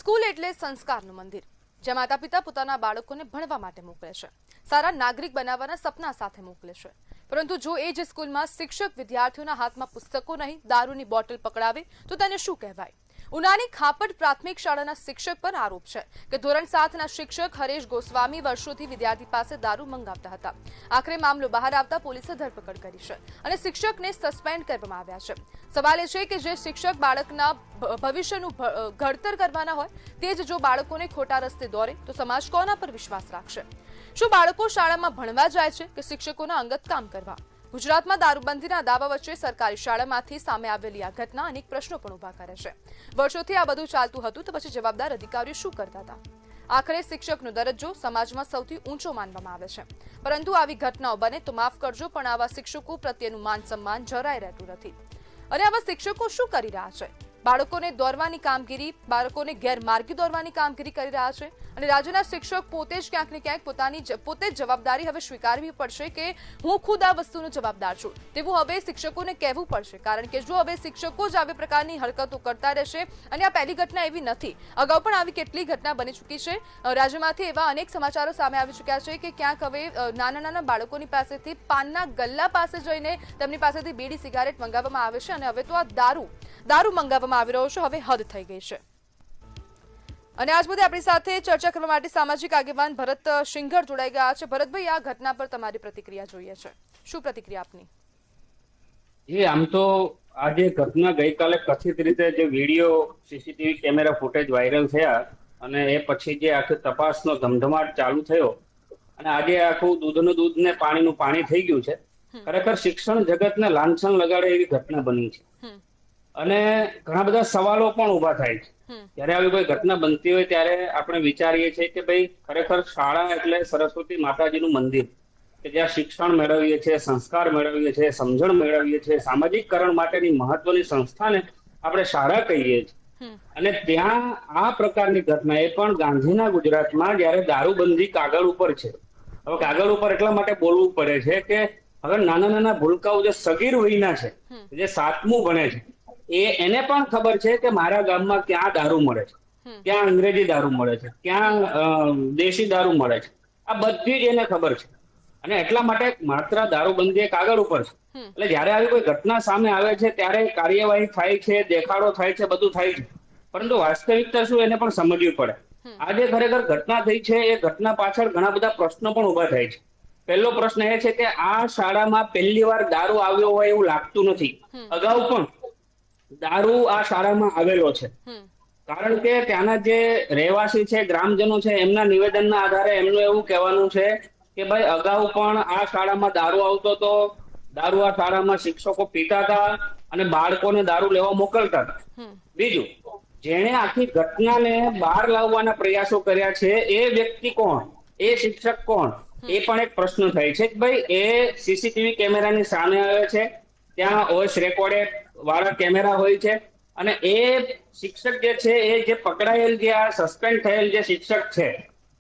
School એટલે સંસ્કારનું મંદિર, જ્યાં માતા પિતા પોતાના બાળકોને ભણવા માટે મોકલે છે, સારા નાગરિક બનાવવાના સપના સાથે મોકલે છે. પરંતુ જો એ જ સ્કૂલમાં શિક્ષક વિદ્યાર્થીઓના હાથમાં પુસ્તકો નહીં, દારૂની બોટલ પકડાવે તો તેને શું કહેવાય? ઉનાની ખાપડ પ્રાથમિક શાળાના શિક્ષક પર આરોપ છે કે ધોરણ 7ના શિક્ષક હરેશ ગોસ્વામી વર્ષોથી વિદ્યાર્થી પાસે દારૂ મંગાવતા હતા. આખરે મામલો બહાર આવતા પોલીસે ધરપકડ કરી છે અને શિક્ષકને સસ્પેન્ડ કરવામાં આવ્યા છે. સવાલ એ છે કે જે શિક્ષક બાળકના ભવિષ્યનું ઘડતર કરવાના હોય તે જ જો બાળકોને ખોટા રસ્તે દોરે તો સમાજ કોના પર વિશ્વાસ રાખશે? શું બાળકો શાળામાં ભણવા જાય છે કે શિક્ષકોના અંગત કામ કરવા? ગુજરાતમાં દારૂબંધીના દાવા વચ્ચે સરકારી શાળામાંથી સામે આવેલી આ ઘટના અનેક પ્રશ્નો પણ ઉભા કરે છે. વર્ષોથી આ બધું ચાલતું હતું તો પછી જવાબદાર અધિકારીઓ શું કરતા હતા? આખરે શિક્ષકનો દરજ્જો સમાજમાં સૌથી ઊંચો માનવામાં આવે છે, પરંતુ આવી ઘટનાઓ બને તો માફ કરજો, પણ આવા શિક્ષકો પ્રત્યેનું માન સન્માન જરાય રહેતું નથી. અને આવા શિક્ષકો શું કરી રહ્યા છે? બાળકોને દોરવાની કામગીરી, બાળકોને ગેરમાર્ગે દોરવાની કામગીરી કરી રહ્યા છે. અને રાજ્યના શિક્ષક પોતે જ ક્યાંક ને ક્યાંક પોતે જ જવાબદારી હવે સ્વીકારવી પડશે કે હું ખુદ આ વસ્તુનો જવાબદાર છું તેવું હવે શિક્ષકોને કહેવું પડશે. કારણ કે જો હવે શિક્ષકો જ આવી પ્રકારની હરકતો કરતા રહેશે, અને આ પહેલી ઘટના એવી નથી, અગાઉ પણ આવી કેટલી ઘટના બની ચૂકી છે. રાજ્યમાંથી એવા અનેક સમાચારો સામે આવી ચૂક્યા છે કે ક્યાંક હવે નાના નાના બાળકોની પાસેથી પાનના ગલ્લા પાસે જઈને તેમની પાસેથી બીડી સિગારેટ મંગાવવામાં આવે છે, અને હવે તો આ દારૂ મંગાવવામાં આવી રહ્યો છે. હવે હદ થઈ ગઈ છે. અને આજ મુદ્દે આપણી સાથે ચર્ચા કરવા માટે સામાજિક આગેવાન ભરત સિંઘર જોડાઈ ગયા છે. ભરતભાઈ, આ ઘટના પર તમારી પ્રતિક્રિયા જોઈએ છે. શું પ્રતિક્રિયા આપની? આમ તો આજે ઘટના ગઈકાલે કથિત રીતે જે video CCTV camera footage viral થયા અને એ પછી જે આખી તપાસનો ધમધમાટ ચાલુ થયો અને આજે આખું દૂધનું દૂધ ને પાણીનું પાણી થઈ ગયું છે. ખરેખર શિક્ષણ જગતને લાંછન લગાડે એવી ઘટના બની છે અને ઘણા બધા સવાલો પણ ઉભા થાય છે. જયારે આવી કોઈ ઘટના બનતી હોય ત્યારે આપણે વિચારીએ છીએ કે ભાઈ ખરેખર શાળા એટલે સરસ્વતી માતાજીનું મંદિર કે જ્યાં શિક્ષણ મેળવીએ છીએ, સંસ્કાર મેળવીએ છીએ, સમજણ મેળવીએ છીએ, સામાજિકકરણ માટેની મહત્વની સંસ્થાને આપણે શાળા કહીએ છીએ. અને ત્યાં આ પ્રકારની ઘટના એ પણ ગાંધીના ગુજરાતમાં જયારે દારૂબંધી કાગળ ઉપર છે. હવે કાગળ ઉપર એટલા માટે બોલવું પડે છે કે હવે નાના નાના ભૂલકાઓ જે સગીર વયના છે, જે 7મું ભણે છે, એને પણ ખબર છે કે મારા ગામમાં ક્યાં દારૂ મળે છે, ક્યાં અંગ્રેજી દારૂ મળે છે, ક્યાં દેશી દારૂ મળે છે. આ બધી જ એને ખબર છે. અને એટલા માટે માત્ર દારૂબંધી કાગળ ઉપર છે. એટલે જયારે આવી કોઈ ઘટના સામે આવે છે ત્યારે કાર્યવાહી થાય છે, દેખાડો થાય છે, બધું થાય છે, પરંતુ વાસ્તવિકતા શું એને પણ સમજવી પડે. આજે ખરેખર ઘટના થઈ છે એ ઘટના પાછળ ઘણા બધા પ્રશ્નો પણ ઉભા થાય છે. પહેલો પ્રશ્ન એ છે કે આ શાળામાં પહેલી વાર દારૂ આવ્યો હોય એવું લાગતું નથી. અગાઉ પણ દારૂ આ શાળામાં આવેલો છે. કારણ કે ત્યાંના જે રહેવાસી છે, ગ્રામજનો છે, એમના નિવેદનના આધારે એમનું એવું કહેવાનું છે કે ભાઈ અગાઉ પણ આ શાળામાં દારૂ આવતો હતો, દારૂ આ શાળામાં શિક્ષકો પીતા હતા અને બાળકોને દારૂ લેવા મોકલતા હતા. બીજું, જેણે આખી ઘટનાને બહાર લાવવાના પ્રયાસો કર્યા છે એ વ્યક્તિ કોણ, એ શિક્ષક કોણ, એ પણ એક પ્રશ્ન થાય છે. ભાઈ એ સીસીટીવી કેમેરાની સામે આવે છે, ત્યાં વોઇસ રેકોર્ડેડ વાળા કેમેરા હોય છે અને એ શિક્ષક જે છે એ જે પકડાયેલ, જે આ સસ્પેન્ડ થયેલ જે શિક્ષક છે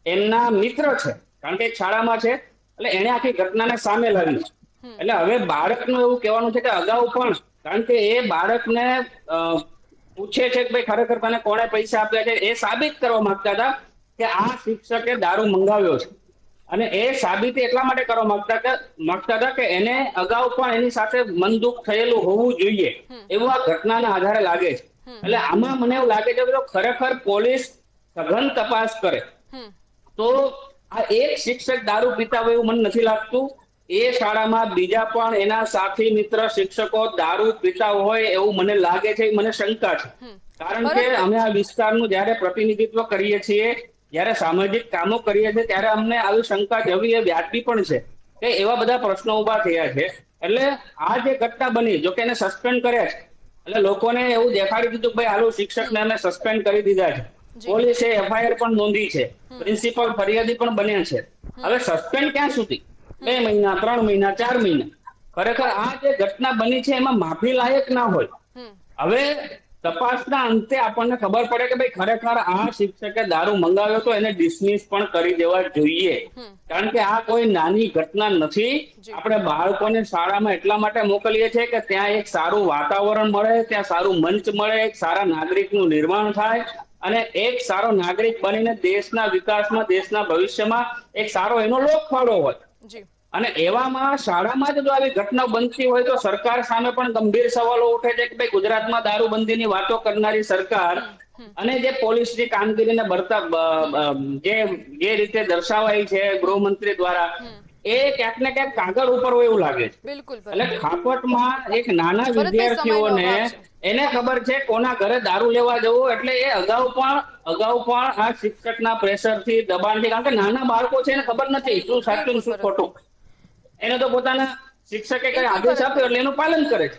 એમના મિત્ર છે, કારણ કે એક શાળામાં છે, એટલે એને આખી ઘટનાને સામે લાવી છે. એટલે હવે બાળકનું એવું કહેવાનું છે કે અગાઉ પણ, કારણ કે એ બાળકને પૂછે છે કે ભાઈ ખરેખર તને કોણે પૈસા આપ્યા છે, એ સાબિત કરવા માંગતા હતા કે આ શિક્ષકે દારૂ મંગાવ્યો છે. અને એ સાબિતી એટલા માટે કરવા માંગતા હતા કે એને અગાઉ પણ એની સાથે મન દુઃખ થયેલું હોવું જોઈએ એવું આ ઘટનાના આધારે લાગે છે. એટલે આમાં મને એવું લાગે છે કે જો ખરેખર પોલીસ સઘન તપાસ કરે તો આ એક શિક્ષક દારૂ પીતા હોય એવું મને નથી લાગતું. એ શાળામાં બીજા પણ એના સાથી મિત્ર શિક્ષકો દારૂ પીતા હોય એવું મને લાગે છે, મને શંકા છે. કારણ કે અમે આ વિસ્તારનું જયારે પ્રતિનિધિત્વ કરીએ છીએ, જયારે સામાજિક કામો કરીએ છીએ, ત્યારે અમને આવી શંકા જવી એ વ્યાજબી પણ છે કે એવા બધા પ્રશ્નો ઉભા થયા છે. એટલે આ જે ઘટના બની, જો કે એને સસ્પેન્ડ કર્યા છે, એટલે લોકોને એવું દેખાડી દીધું કે ભાઈ હાલો શિક્ષકને અમે સસ્પેન્ડ કરી દીધા છે. પોલીસે એફઆઈઆર પણ નોંધી છે, પ્રિન્સિપલ ફરિયાદી પણ બન્યા છે. હવે સસ્પેન્ડ ક્યાં સુધી? 2 મહિના, 3 મહિના, 4 મહિના. ખરેખર આ જે ઘટના બની છે એમાં માફી લાયક ના હોય. હવે તપાસના અંતે આપણને ખબર પડે કે ભાઈ ખરેખર આ શિક્ષકે દારૂ મંગાવ્યો તો એને ડિસમિસ પણ કરી દેવા જોઈએ. કારણ કે આ કોઈ નાની ઘટના નથી. આપણે બાળકોને શાળામાં એટલા માટે મોકલીએ છીએ કે ત્યાં એક સારું વાતાવરણ મળે, ત્યાં સારું મંચ મળે, એક સારા નાગરિકનું નિર્માણ થાય, અને એક સારો નાગરિક બનીને દેશના વિકાસમાં, દેશના ભવિષ્યમાં એક સારો એનો લોકફાળો હોય. જી અને એવામાં શાળામાં જ જો આવી ઘટના બનતી હોય તો સરકાર સામે પણ ગંભીર સવાલો ઉઠે છે કે ભાઈ ગુજરાતમાં દારૂબંધીની વાતો કરનારી સરકાર અને જે પોલીસની કામગીરીને જે રીતે દર્શાવાઈ છે ગૃહમંત્રી દ્વારા, એ ક્યાંક ને ક્યાંક કાગળ ઉપર હોય એવું લાગે છે. બિલકુલ એટલે ખાપટમાં એક નાના ભરતભાઈ, સમયનો વિદ્યાર્થીઓને અભાવ છે. એને ખબર છે કોના ઘરે દારૂ લેવા જવું, એટલે એ અગાઉ પણ આ શિક્ષકના પ્રેશરથી, દબાણથી, કારણ કે નાના બાળકો છે એને ખબર નથી શું સાચું ને શું ખોટું. એને તો પોતાના શિક્ષકે કઈ આદેશ આપ્યો એટલે એનું પાલન કરે છે.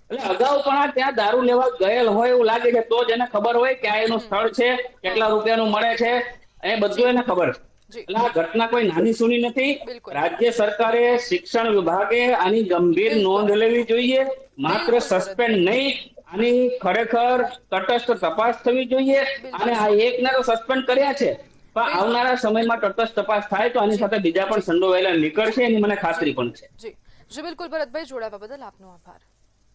એટલે અગાઉ પણ આ ત્યાં દારૂ લેવા ગયેલ હોય એવું લાગે છે, તો જ એને ખબર હોય કે આ એનું સ્થળ છે, કેટલા રૂપિયાનું મળે છે, એ બધું એને ખબર છે. જી એટલે આ ઘટના કોઈ નાની સૂની નથી. બિલકુલ. રાજ્ય સરકારે, શિક્ષણ વિભાગે આની ગંભીર બિલકુલ. નોંધ લેવી જોઈએ. માત્ર બિલકુલ, સસ્પેન્ડ નહીં, આની ખરેખર તટસ્થ તપાસ થવી જોઈએ. અને આ એકને તો સસ્પેન્ડ કર્યા છે, પણ આવનારા સમયમાં તટસ્થ તપાસ થાય તો આની સાથે બીજા પણ સંડોવાયેલા નીકળશે, એની મને ખાતરી પણ છે. જી જી બિલકુલ ભરતભાઈ, જોડાવા બદલ આપનો આભાર.